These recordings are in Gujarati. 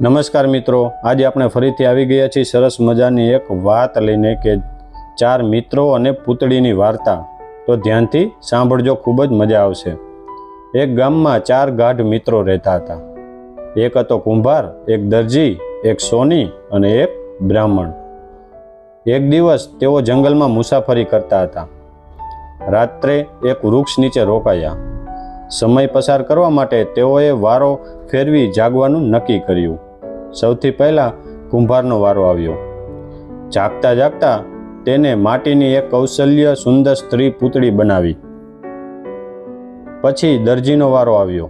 નમસ્કાર મિત્રો, આજે આપણે ફરીથી આવી ગયા છીએ સરસ મજાની એક વાત લઈને કે 4 મિત્રો અને પૂતળીની વાર્તા। તો ધ્યાનથી સાંભળજો, ખૂબ જ મજા આવશે। એક ગામમાં 4 ગાઢ મિત્રો રહેતા હતા। એક હતો કુંભાર, એક દરજી, એક સોની અને એક બ્રાહ્મણ। એક દિવસ તેઓ જંગલમાં મુસાફરી કરતા હતા। રાત્રે એક વૃક્ષ નીચે રોકાયા। સમય પસાર કરવા માટે તેઓએ વારો ફેરવી જાગવાનું નક્કી કર્યું। સૌથી પહેલા કુંભારનો વારો આવ્યો। જાગતા જાગતા તેને માટીની એક કૌશલ્ય સુંદર સ્ત્રી પૂતળી બનાવી। પછી દરજીનો વારો આવ્યો।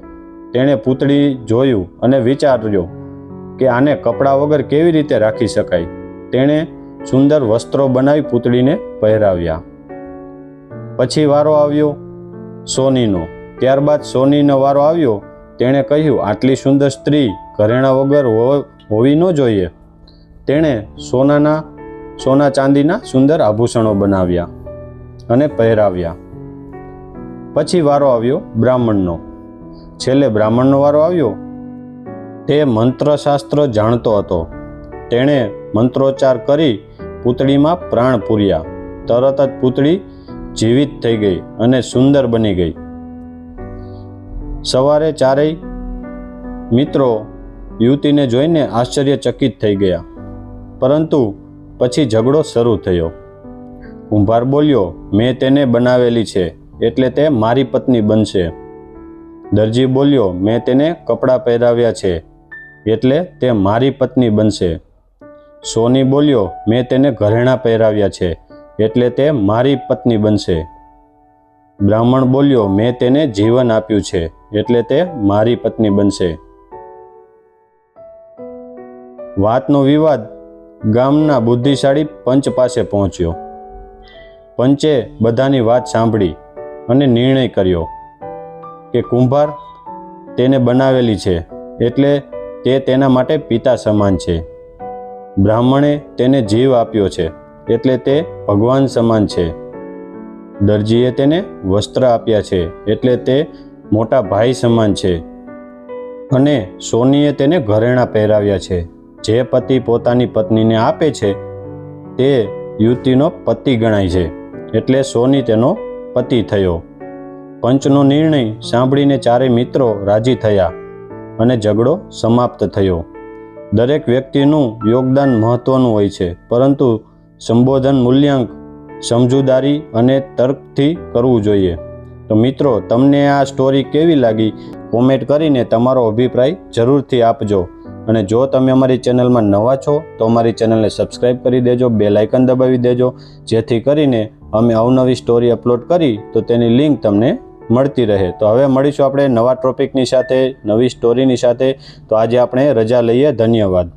તેણે પૂતળી જોયું અને વિચાર્યો કે આને કપડાં વગર કેવી રીતે રાખી શકાય। તેણે સુંદર વસ્ત્રો બનાવી પૂતળીને પહેરાવ્યા। પછી વારો આવ્યો સોનીનો। ત્યારબાદ સોનીનો વારો આવ્યો। તેણે કહ્યું, આટલી સુંદર સ્ત્રી ઘરેણા વગર હોવી ન જોઈએ। તેણે સોના ચાંદીના સુંદર આભૂષણો બનાવ્યા અને પહેરાવ્યા। પછી વારો આવ્યો બ્રાહ્મણનો। છેલ્લે બ્રાહ્મણનો વારો આવ્યો। તે મંત્રશાસ્ત્ર જાણતો હતો। તેણે મંત્રોચ્ચાર કરી પૂતળીમાં પ્રાણ પૂર્યા। તરત જ પૂતળી જીવિત થઈ ગઈ અને સુંદર બની ગઈ। સવારે 4 મિત્રો યુવતીને જોઈને આશ્ચર્યચકિત થઈ ગયા, પરંતુ પછી ઝઘડો શરૂ થયો। કુંભાર બોલ્યો, મેં તેને બનાવેલી છે એટલે તે મારી પત્ની બનશે। દરજી બોલ્યો, મેં તેને કપડાં પહેરાવ્યા છે એટલે તે મારી પત્ની બનશે। સોની બોલ્યો, મેં તેને ઘરેણાં પહેરાવ્યા છે એટલે તે મારી પત્ની બનશે। બ્રાહ્મણ બોલ્યો, મેં તેને જીવન આપ્યું છે એટલે તે મારી પત્ની બનશે। વાતનો વિવાદ ગામના બુદ્ધિશાળી પંચ પાસે પહોંચ્યો। પંચે બધાની વાત સાંભળી અને નિર્ણય કર્યો કે કુંભાર તેને બનાવેલી છે એટલે તે તેના માટે પિતા સમાન છે। બ્રાહ્મણે તેને જીવ આપ્યો છે એટલે તે ભગવાન સમાન છે। દરજીએ તેને વસ્ત્ર આપ્યા છે એટલે તે મોટા ભાઈ સમાન છે। અને સોનીએ તેને ઘરેણાં પહેરાવ્યા છે। જે પતિ પોતાની પત્નીને આપે છે તે યુવતીનો પતિ ગણાય છે એટલે સોની તેનો પતિ થયો। પંચનો નિર્ણય સાંભળીને 4 મિત્રો રાજી થયા અને ઝઘડો સમાપ્ત થયો। દરેક વ્યક્તિનું યોગદાન મહત્વનું હોય છે, પરંતુ સંબોધન મૂલ્યાંક સમજદારી અને તર્કથી કરવું જોઈએ। તો મિત્રો, તમને આ સ્ટોરી કેવી લાગી કોમેન્ટ કરીને તમારો અભિપ્રાય જરૂરથી આપજો। અને જો તમે અમારી ચેનલમાં નવા છો તો અમારી ચેનલને સબસ્ક્રાઈબ કરી દેજો, બેલ આઇકન દબાવી દેજો, જેથી કરીને અમે અવનવી સ્ટોરી અપલોડ કરી તો તેની લિંક તમને મળતી રહે। તો હવે મળીશું આપણે નવા ટોપિકની સાથે, નવી સ્ટોરીની સાથે। તો આજે આપણે રજા લઈએ। ધન્યવાદ।